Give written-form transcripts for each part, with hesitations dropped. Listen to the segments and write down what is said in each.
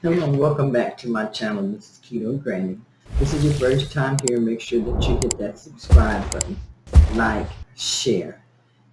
Hello and welcome back to my channel. This is Keto Granny. This is your first time here. Make sure that you hit that subscribe button, like, share,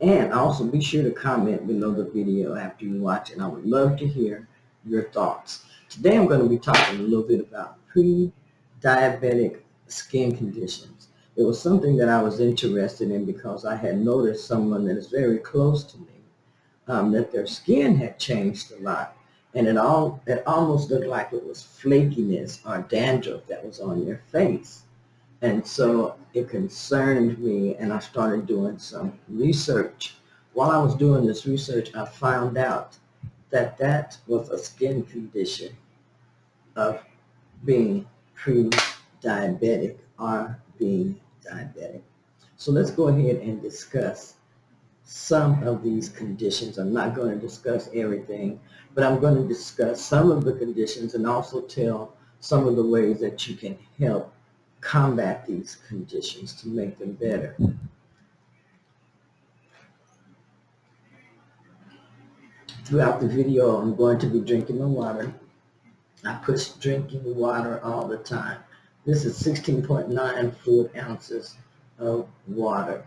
and also be sure to comment below the video after you watch it. I would love to hear your thoughts. Today I'm going to be talking a little bit about pre-diabetic skin conditions. It was something that I was interested in because I had noticed someone that is very close to me that their skin had changed a lot. And it almost looked like it was flakiness or dandruff that was on their face. And so it concerned me, and I started doing some research. While I was doing this research, I found out that that was a skin condition of being pre-diabetic or being diabetic. So let's go ahead and discuss some of these conditions. I'm not going to discuss everything, but I'm going to discuss some of the conditions and also tell some of the ways that you can help combat these conditions to make them better. Throughout the video, I'm going to be drinking my water. I push drinking water all the time. This is 16.9 fluid ounces of water.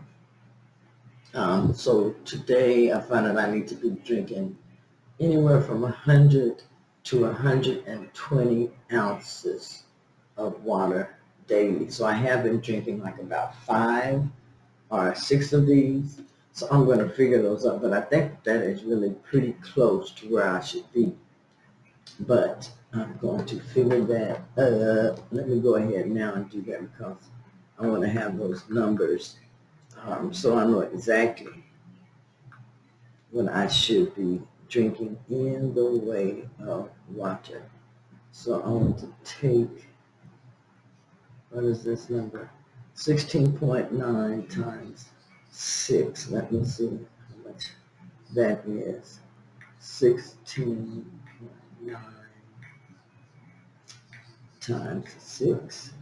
So today I found that I need to be drinking anywhere from 100 to 120 ounces of water daily. So I have been drinking like about 5 or 6 of these. So I'm going to figure those up, but I think that is really pretty close to where I should be. But I'm going to figure that up. Let me go ahead now and do that because I want to have those numbers so I know exactly what I should be drinking in the way of water. So I want to take, what is this number? 16.9 times 6. Let me see how much that is. 16.9 times 6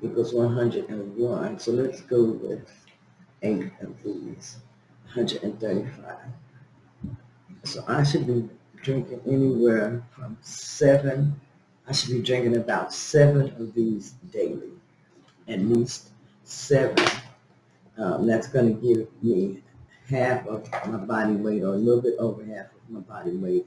equals 101. So let's go with 8 of these, 135. So I should be drinking anywhere from 7. I should be drinking about 7 of these daily, at least 7. That's going to give me half of my body weight, or a little bit over half of my body weight,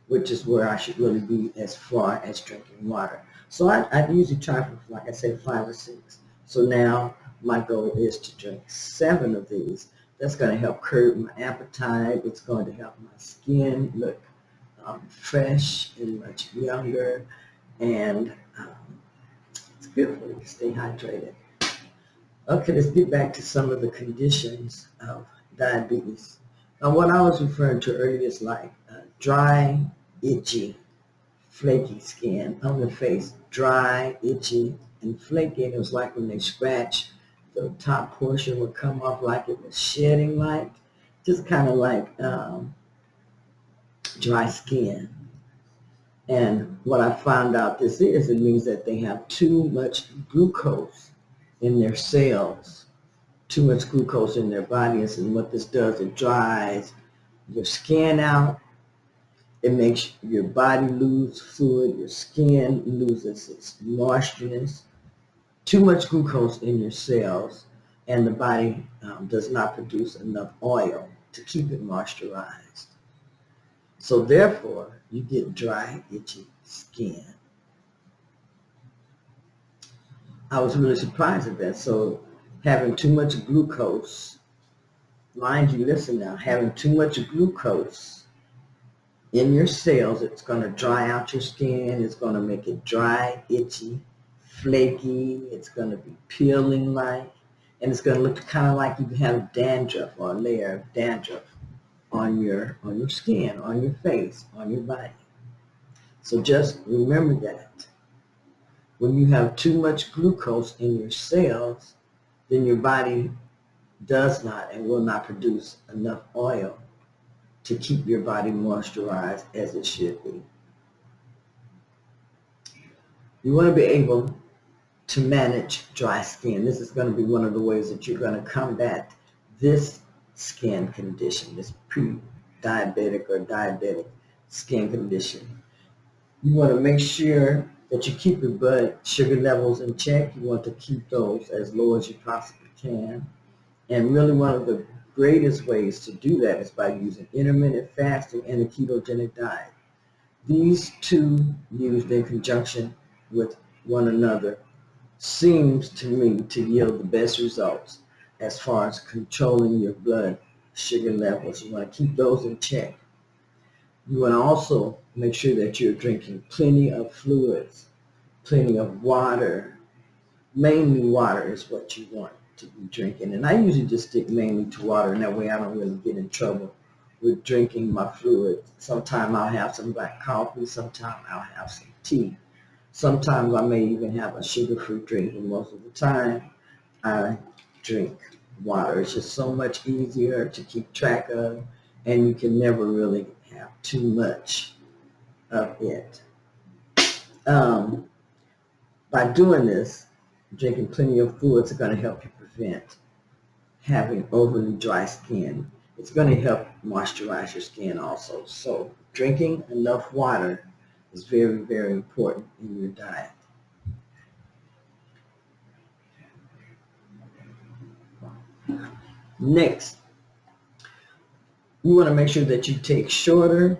which is where I should really be as far as drinking water. So I usually try for, like I said, 5 or 6. So now my goal is to drink 7 of these. That's going to help curb my appetite. It's going to help my skin look fresh and much younger. And it's good for you to stay hydrated. Okay, let's get back to some of the conditions of diabetes. Now, what I was referring to earlier is like dry, itchy, flaky skin on the face. Dry, itchy, and flaky. And it was like when they scratch, the top portion would come off like it was shedding, like just kind of like dry skin. And what I found out this is, it means that they have too much glucose in their cells, too much glucose in their bodies. And what this does, it dries your skin out. It makes your body lose fluid, your skin loses its moistureness. Too much glucose in your cells, and the body does not produce enough oil to keep it moisturized. So therefore, you get dry, itchy skin. I was really surprised at that. So having too much glucose, mind you, listen now, having too much glucose in your cells, it's going to dry out your skin. It's going to make it dry, itchy, flaky. It's going to be peeling like, and it's going to look kind of like you have dandruff or a layer of dandruff on your skin, on your face, on your body. So just remember that. When you have too much glucose in your cells, then your body does not and will not produce enough oil to keep your body moisturized as it should be. You want to be able to manage dry skin. This is going to be one of the ways that you're going to combat this skin condition, this pre-diabetic or diabetic skin condition. You want to make sure that you keep your blood sugar levels in check. You want to keep those as low as you possibly can. And really one of the greatest ways to do that is by using intermittent fasting and a ketogenic diet. These two used in conjunction with one another seems to me to yield the best results as far as controlling your blood sugar levels. You want to keep those in check. You want to also make sure that you're drinking plenty of fluids, plenty of water. Mainly water is what you want to be drinking. And I usually just stick mainly to water, and that way I don't really get in trouble with drinking my fluids. Sometimes I'll have some black coffee, sometimes I'll have some tea. Sometimes I may even have a sugar-free drink, and most of the time I drink water. It's just so much easier to keep track of, and you can never really have too much of it. Um, by doing this, drinking plenty of fluids are going to help you prevent having overly dry skin. It's going to help moisturize your skin also. So drinking enough water is very, very important in your diet. Next, you want to make sure that you take shorter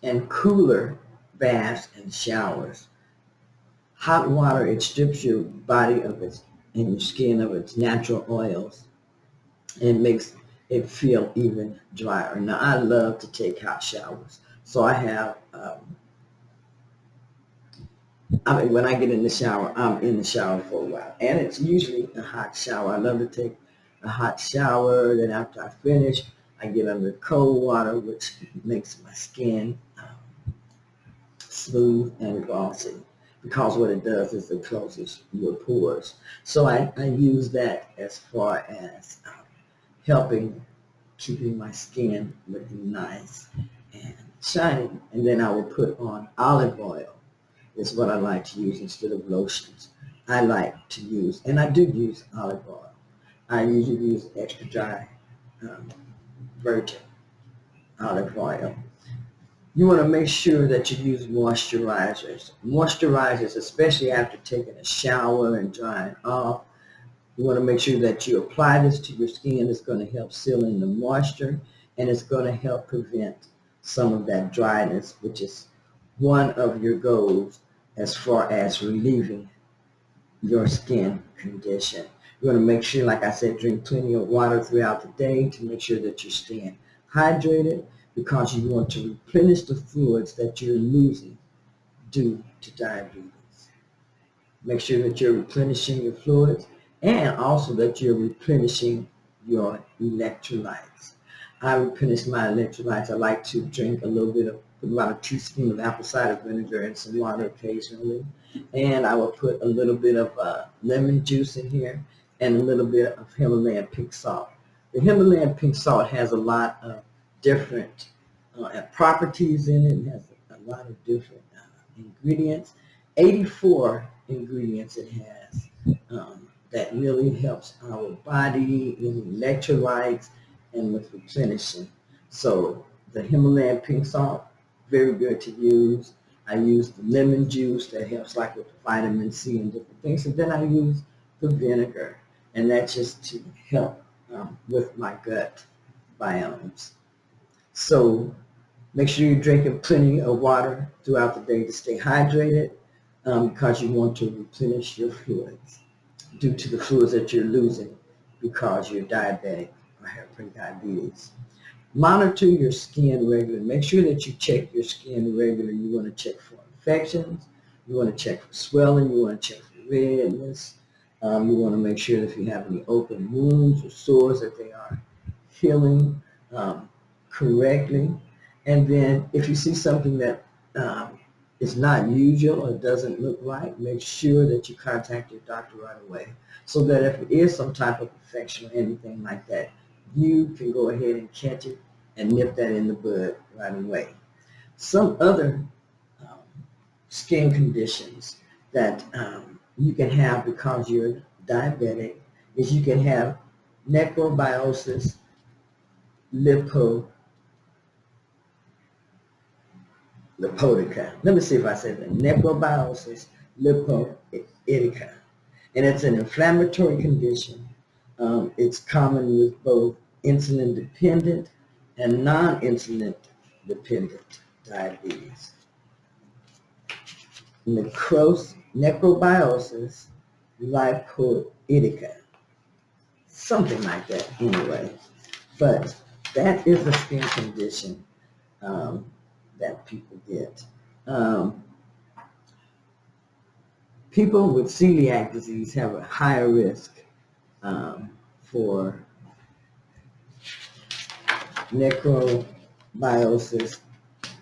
and cooler baths and showers. Hot water, it strips your body of its and your skin of its natural oils and makes it feel even drier. Now, I love to take hot showers. So I have, when I get in the shower, I'm in the shower for a while. And it's usually a hot shower. I love to take a hot shower. Then after I finish, I get under cold water, which makes my skin smooth and glossy, because what it does is it closes your pores. So I use that as far as helping keeping my skin looking nice and shiny. And then I will put on olive oil is what I like to use instead of lotions. I like to use, and I do use olive oil. I usually use extra dry um, virgin olive oil. You want to make sure that you use moisturizers. Moisturizers, especially after taking a shower and drying off, you want to make sure that you apply this to your skin. It's going to help seal in the moisture, and it's going to help prevent some of that dryness, which is one of your goals as far as relieving your skin condition. You want to make sure, like I said, drink plenty of water throughout the day to make sure that you're staying hydrated, because you want to replenish the fluids that you're losing due to diabetes. Make sure that you're replenishing your fluids and also that you're replenishing your electrolytes. I replenish my electrolytes. I like to drink a little bit of, put about a teaspoon of apple cider vinegar and some water occasionally. And I will put a little bit of lemon juice in here and a little bit of Himalayan pink salt. The Himalayan pink salt has a lot of different properties in it. It has a lot of different ingredients. 84 ingredients it has that really helps our body in electrolytes and with replenishing. So the Himalayan pink salt, very good to use. I use the lemon juice that helps like with vitamin C and different things. And then I use the vinegar, and that's just to help with my gut biomes. So make sure you're drinking plenty of water throughout the day to stay hydrated, because you want to replenish your fluids due to the fluids that you're losing because you're diabetic or have pre-diabetes. Monitor your skin regularly. Make sure that you check your skin regularly. You want to check for infections. You want to check for swelling. You want to check for redness. You want to make sure that if you have any open wounds or sores that they are healing correctly. And then if you see something that is not usual or doesn't look right, make sure that you contact your doctor right away, so that if it is some type of infection or anything like that, you can go ahead and catch it and nip that in the bud right away. Some other um, skin conditions that you can have because you're diabetic is you can have necrobiosis, lipo, lipoitica. Let me see if I said that. Necrobiosis lipoitica. And it's an inflammatory condition. It's common with both insulin-dependent and non-insulin dependent diabetes. Necrobiosis lipoitica. Something like that anyway. But that is a skin condition that people get. People with celiac disease have a higher risk for necrobiosis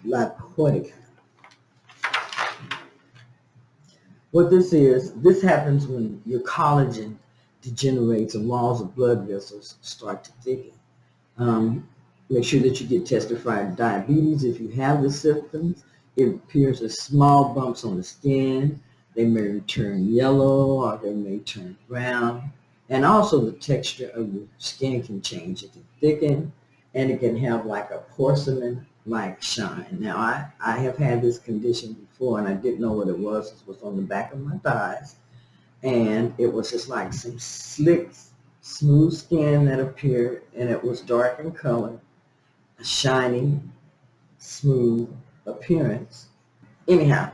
lipoitica. What this happens when your collagen degenerates and walls of blood vessels start to thicken. Make sure that you get tested for diabetes if you have the symptoms. It appears as small bumps on the skin. They may turn yellow or they may turn brown. And also the texture of your skin can change. It can thicken and it can have like a porcelain-like shine. Now, I have had this condition before and I didn't know what it was. It was on the back of my thighs. And it was just like some slick, smooth skin that appeared, and it was dark in color, a shiny, smooth appearance. Anyhow,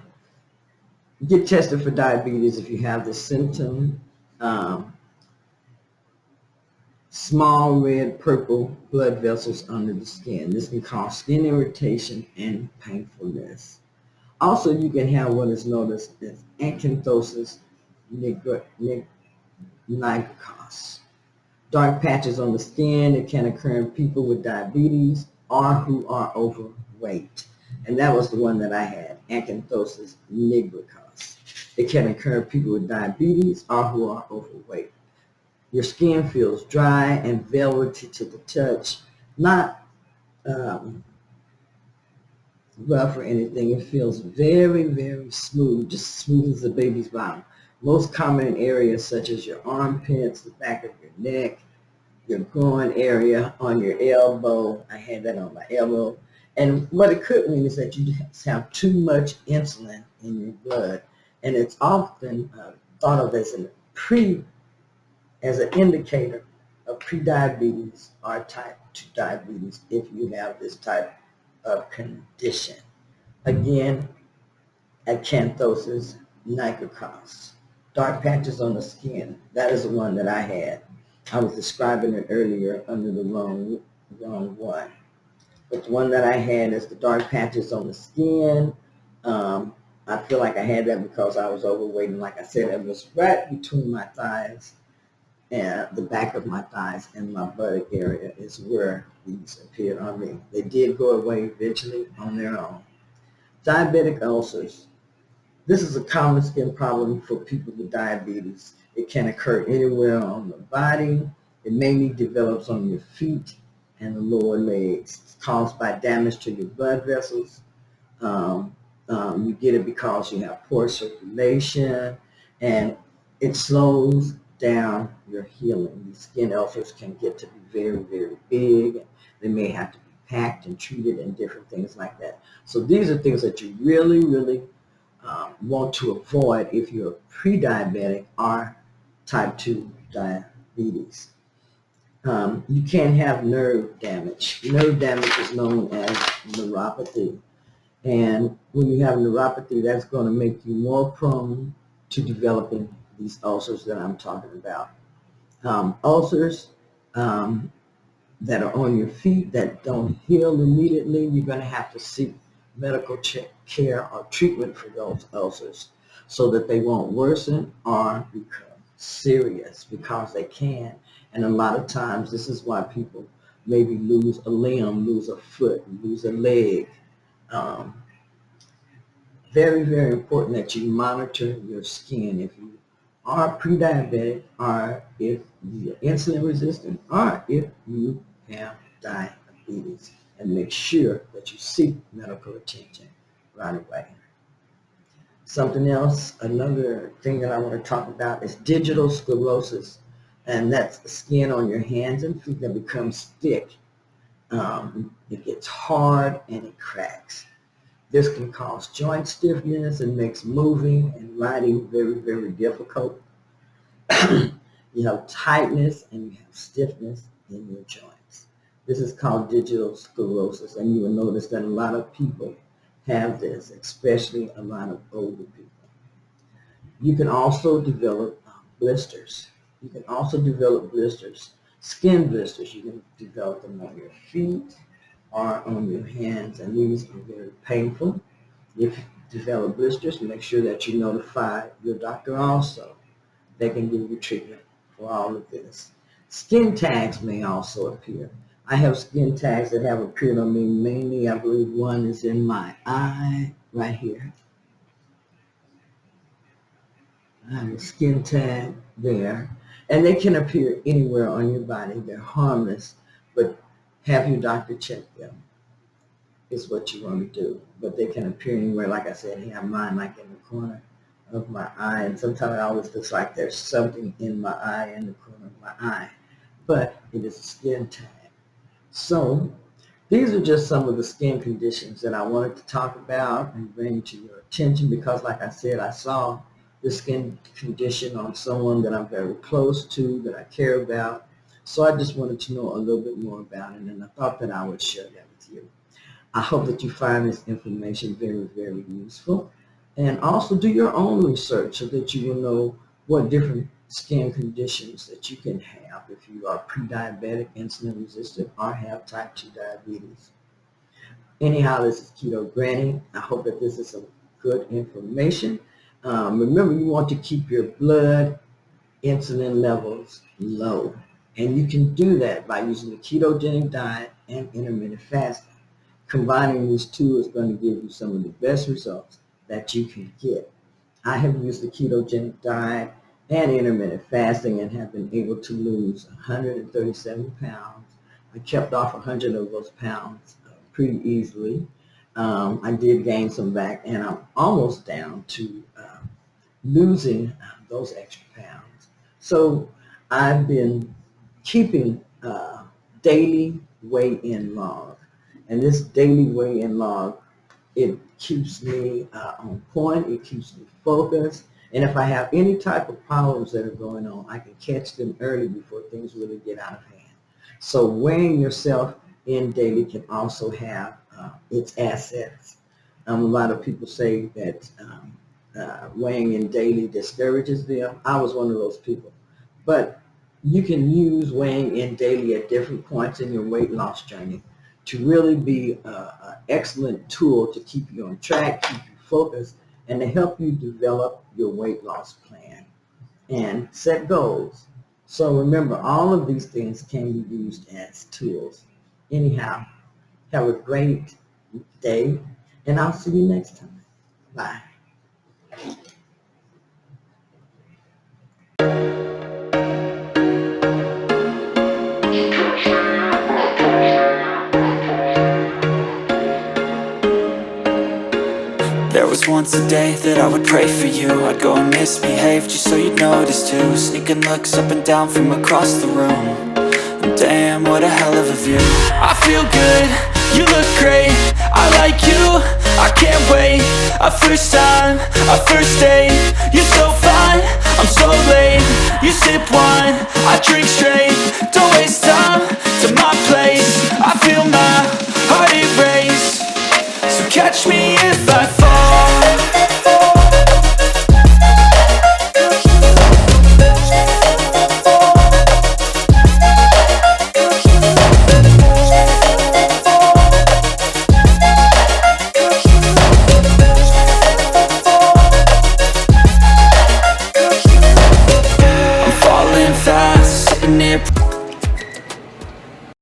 get tested for diabetes if you have the symptom. Small red, purple blood vessels under the skin. This can cause skin irritation and painfulness. Also, you can have what is known as acanthosis nigricans. Dark patches on the skin. It can occur in people with diabetes or who are overweight. And that was the one that I had, acanthosis nigricans. It can occur in people with diabetes or who are overweight. Your skin feels dry and velvety to the touch, not rough or anything. It feels very, very smooth, just smooth as a baby's bottom. Most common in areas such as your armpits, the back of your neck, your groin area, on your elbow. I had that on my elbow. And what it could mean is that you have too much insulin in your blood. And it's often thought of as an indicator of prediabetes or type 2 diabetes if you have this type of condition. Again, acanthosis nigricans. Dark patches on the skin. That is the one that I had. I was describing it earlier under the wrong one. But the one that I had is the dark patches on the skin. I feel like I had that because I was overweight. And like I said, it was right between my thighs and the back of my thighs and my buttock area is where these appeared on me. They did go away eventually on their own. Diabetic ulcers. This is a common skin problem for people with diabetes. It can occur anywhere on the body. It mainly develops on your feet and the lower legs. It's caused by damage to your blood vessels. You get it because you have poor circulation, and it slows down your healing. These skin ulcers can get to be very, very big. They may have to be packed and treated and different things like that. So these are things that you really, really want to avoid if you're pre-diabetic or type 2 diabetes. You can have nerve damage. Nerve damage is known as neuropathy. And when you have neuropathy, that's going to make you more prone to developing these ulcers that I'm talking about. Ulcers that are on your feet that don't heal immediately, you're going to have to seek medical care or treatment for those ulcers so that they won't worsen or become serious, because they can. And a lot of times this is why people maybe lose a limb, lose a foot, lose a leg. Very, very important that you monitor your skin if you are pre-diabetic, or if you're insulin resistant, or if you have diabetes, and make sure that you seek medical attention right away. Something else, another thing that I want to talk about is digital sclerosis, and that's the skin on your hands and feet that becomes thick. It gets hard and it cracks. This can cause joint stiffness and makes moving and riding very, very difficult. You have tightness and you have stiffness in your joints. This is called digital sclerosis, and you will notice that a lot of people have this, especially a lot of older people. You can also develop blisters. You can also develop blisters, skin blisters. You can develop them on your feet or on your hands, and these are very painful. If you develop blisters, make sure that you notify your doctor also. They can give you treatment for all of this. Skin tags may also appear. I have skin tags that have appeared on me mainly. I believe one is in my eye right here. I have a skin tag there. And they can appear anywhere on your body. They're harmless, but have your doctor check them is what you want to do. But they can appear anywhere. Like I said, I have mine like in the corner of my eye, and sometimes it always looks like there's something in my eye, in the corner of my eye, but it is a skin tag. So these are just some of the skin conditions that I wanted to talk about and bring to your attention, because like I said, I saw this skin condition on someone that I'm very close to, that I care about. So I just wanted to know a little bit more about it, and I thought that I would share that with you. I hope that you find this information very, very useful. And also do your own research so that you will know what different skin conditions that you can have if you are pre-diabetic, insulin resistant, or have type 2 diabetes. Anyhow, this is Keto Granny. I hope that this is some good information. Remember, you want to keep your blood insulin levels low. And you can do that by using the ketogenic diet and intermittent fasting. Combining these two is going to give you some of the best results that you can get. I have used the ketogenic diet and intermittent fasting and have been able to lose 137 pounds. I kept off 100 of those pounds pretty easily. I did gain some back, and I'm almost down to losing those extra pounds. So I've been keeping daily weigh-in log, and this daily weigh-in log, it keeps me on point, it keeps me focused, and if I have any type of problems that are going on, I can catch them early before things really get out of hand. So weighing yourself in daily can also have its assets. A lot of people say that weighing in daily discourages them. I was one of those people. But you can use weighing in daily at different points in your weight loss journey to really be an excellent tool to keep you on track, keep you focused, and to help you develop your weight loss plan and set goals. So remember, all of these things can be used as tools. Anyhow, have a great day, and I'll see you next time. Bye. There was once a day that I would pray for you. I'd go and misbehave just so you'd notice too. Sneaking looks up and down from across the room. And damn, what a hell of a view. I feel good, you look great, I like you, I can't wait. A first time, a first date, you're so fine, I'm so late. You sip wine, I drink straight.